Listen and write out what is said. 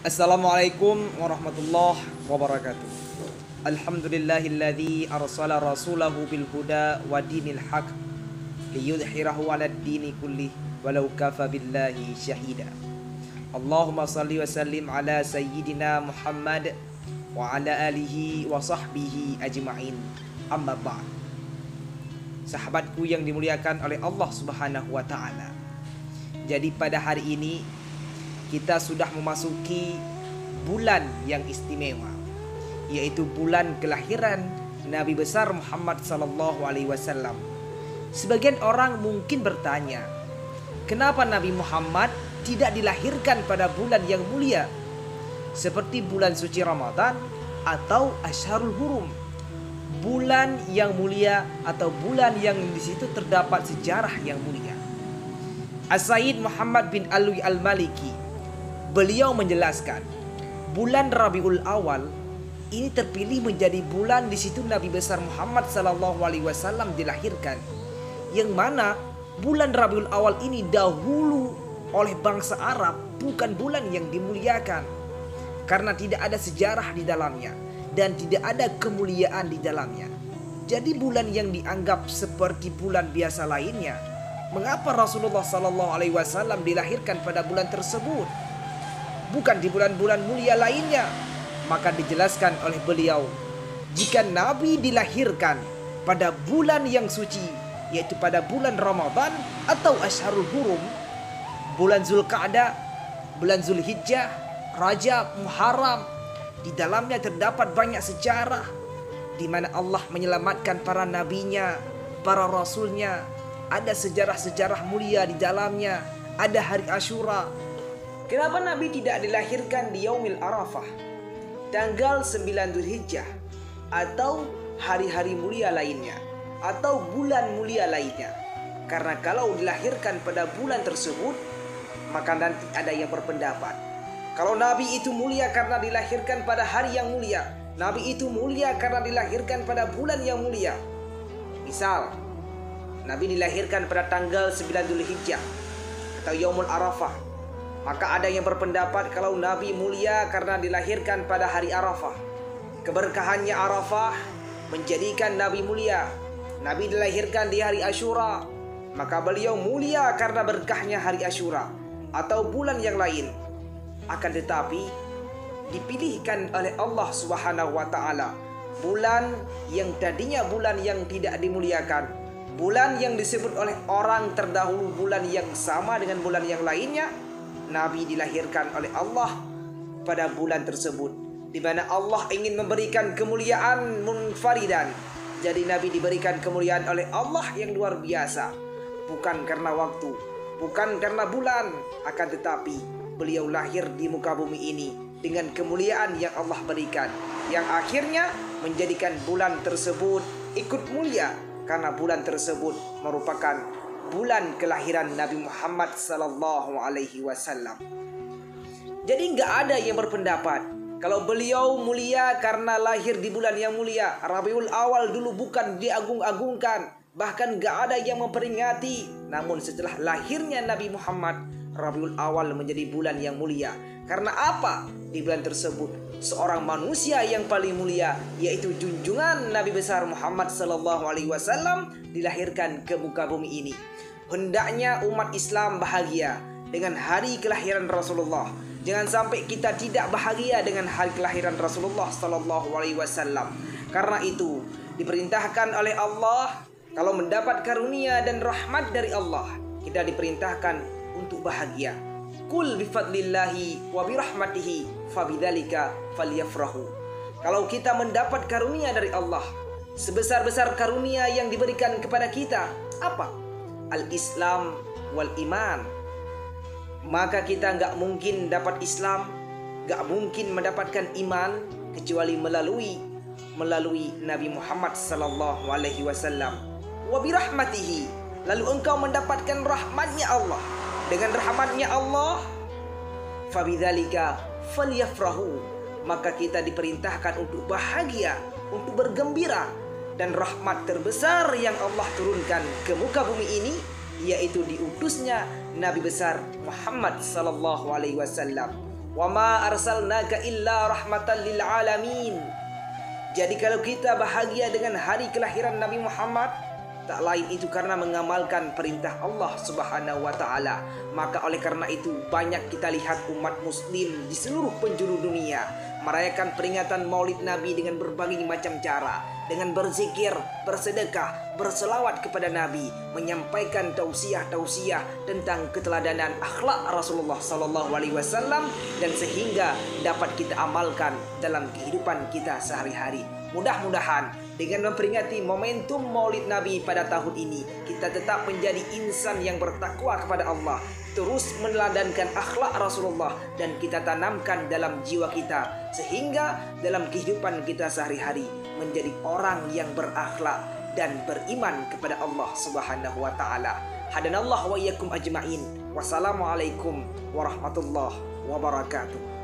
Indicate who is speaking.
Speaker 1: Assalamualaikum warahmatullahi wabarakatuh. Alhamdulillahilladzi arsala rasulahu bil huda wa dinil haq liyudhhirahu 'alad dini kullih walau kafa billahi syahida. Allahumma salli wa sallim ala sayyidina Muhammad wa ala alihi wa sahbihi ajma'in. Amma ba'd. Sahabatku yang dimuliakan oleh Allah Subhanahu wa taala. Jadi pada hari ini kita sudah memasuki bulan yang istimewa, yaitu bulan kelahiran Nabi besar Muhammad sallallahu alaihi wasallam. Sebagian orang mungkin bertanya, kenapa Nabi Muhammad tidak dilahirkan pada bulan yang mulia seperti bulan suci Ramadan atau Asyharul Hurum, bulan yang mulia atau bulan yang di situ terdapat sejarah yang mulia. As-Sayyid Muhammad bin Alwi Al-Maliki, beliau menjelaskan, bulan Rabiul Awal ini terpilih menjadi bulan di situ Nabi besar Muhammad sallallahu alaihi wasallam dilahirkan. Yang mana bulan Rabiul Awal ini dahulu oleh bangsa Arab bukan bulan yang dimuliakan karena tidak ada sejarah di dalamnya dan tidak ada kemuliaan di dalamnya. Jadi bulan yang dianggap seperti bulan biasa lainnya, mengapa Rasulullah sallallahu alaihi wasallam dilahirkan pada bulan tersebut, bukan di bulan-bulan mulia lainnya? Maka dijelaskan oleh beliau, jika Nabi dilahirkan pada bulan yang suci, yaitu pada bulan Ramadan atau Asyharul Hurum, bulan Zulqa'dah, bulan Zulhijjah, Rajab, Muharram, di dalamnya terdapat banyak sejarah di mana Allah menyelamatkan para nabinya, para rasulnya. Ada sejarah-sejarah mulia di dalamnya. Ada hari Asyura. Kenapa Nabi tidak dilahirkan di Yaumil Arafah, tanggal 9 Dzulhijjah, atau hari-hari mulia lainnya, atau bulan mulia lainnya? Karena kalau dilahirkan pada bulan tersebut, maka nanti ada yang berpendapat, kalau Nabi itu mulia karena dilahirkan pada hari yang mulia, Nabi itu mulia karena dilahirkan pada bulan yang mulia. Misal, Nabi dilahirkan pada tanggal 9 Dzulhijjah atau Yaumul Arafah, maka ada yang berpendapat kalau Nabi mulia karena dilahirkan pada hari Arafah. Keberkahannya Arafah menjadikan Nabi mulia. Nabi dilahirkan di hari Asyura, maka beliau mulia karena berkahnya hari Asyura atau bulan yang lain. Akan tetapi dipilihkan oleh Allah Subhanahu wa taala bulan yang tadinya bulan yang tidak dimuliakan, bulan yang disebut oleh orang terdahulu bulan yang sama dengan bulan yang lainnya. Nabi dilahirkan oleh Allah pada bulan tersebut, di mana Allah ingin memberikan kemuliaan munfaridan. Jadi Nabi diberikan kemuliaan oleh Allah yang luar biasa, bukan karena waktu, bukan karena bulan, akan tetapi beliau lahir di muka bumi ini dengan kemuliaan yang Allah berikan, yang akhirnya menjadikan bulan tersebut ikut mulia karena bulan tersebut merupakan bulan kelahiran Nabi Muhammad sallallahu alaihi wasallam. Jadi nggak ada yang berpendapat kalau beliau mulia karena lahir di bulan yang mulia. Rabiul Awal dulu bukan diagung-agungkan, bahkan nggak ada yang memperingati. Namun setelah lahirnya Nabi Muhammad, Rabiul Awal menjadi bulan yang mulia. Karena apa? Di bulan tersebut seorang manusia yang paling mulia, yaitu junjungan Nabi besar Muhammad sallallahu alaihi wasallam, dilahirkan ke muka bumi ini. Hendaknya umat Islam bahagia dengan hari kelahiran Rasulullah. Jangan sampai kita tidak bahagia dengan hari kelahiran Rasulullah sallallahu alaihi wasallam. Karena itu diperintahkan oleh Allah, kalau mendapat karunia dan rahmat dari Allah, kita diperintahkan untuk bahagia. Qul bifadlillahi wa birahmatihi fabidzalika falyafrahu. Kalau kita mendapat karunia dari Allah, sebesar-besar karunia yang diberikan kepada kita, apa? Al-Islam wal iman. Maka kita gak mungkin dapat Islam, gak mungkin mendapatkan iman kecuali melalui Nabi Muhammad sallallahu alaihi wasallam. Wa birahmatihi, lalu engkau mendapatkan rahmatnya Allah. Dengan rahmatnya Allah, fabidzalika falyafrahu, maka kita diperintahkan untuk bahagia, untuk bergembira. Dan rahmat terbesar yang Allah turunkan ke muka bumi ini, yaitu diutusnya Nabi besar Muhammad sallallahu alaihi wasallam. Wa ma arsalnaka illa rahmatan lil alamin. Jadi kalau kita bahagia dengan hari kelahiran Nabi Muhammad, tak lain itu karena mengamalkan perintah Allah Subhanahu wa taala. Maka oleh karena itu banyak kita lihat umat muslim di seluruh penjuru dunia merayakan peringatan Maulid Nabi dengan berbagai macam cara, dengan berzikir, bersedekah, berselawat kepada Nabi, menyampaikan tausiah-tausiah tentang keteladanan akhlak Rasulullah sallallahu alaihi wasallam, dan sehingga dapat kita amalkan dalam kehidupan kita sehari-hari. Mudah-mudahan dengan memperingati momentum Maulid Nabi pada tahun ini, kita tetap menjadi insan yang bertakwa kepada Allah, terus meneladankan akhlak Rasulullah, dan kita tanamkan dalam jiwa kita, sehingga dalam kehidupan kita sehari-hari menjadi orang yang berakhlak dan beriman kepada Allah Subhanahu wa taala. Hadanallahu wa iyyakum ajmain. Wassalamualaikum warahmatullahi wabarakatuh.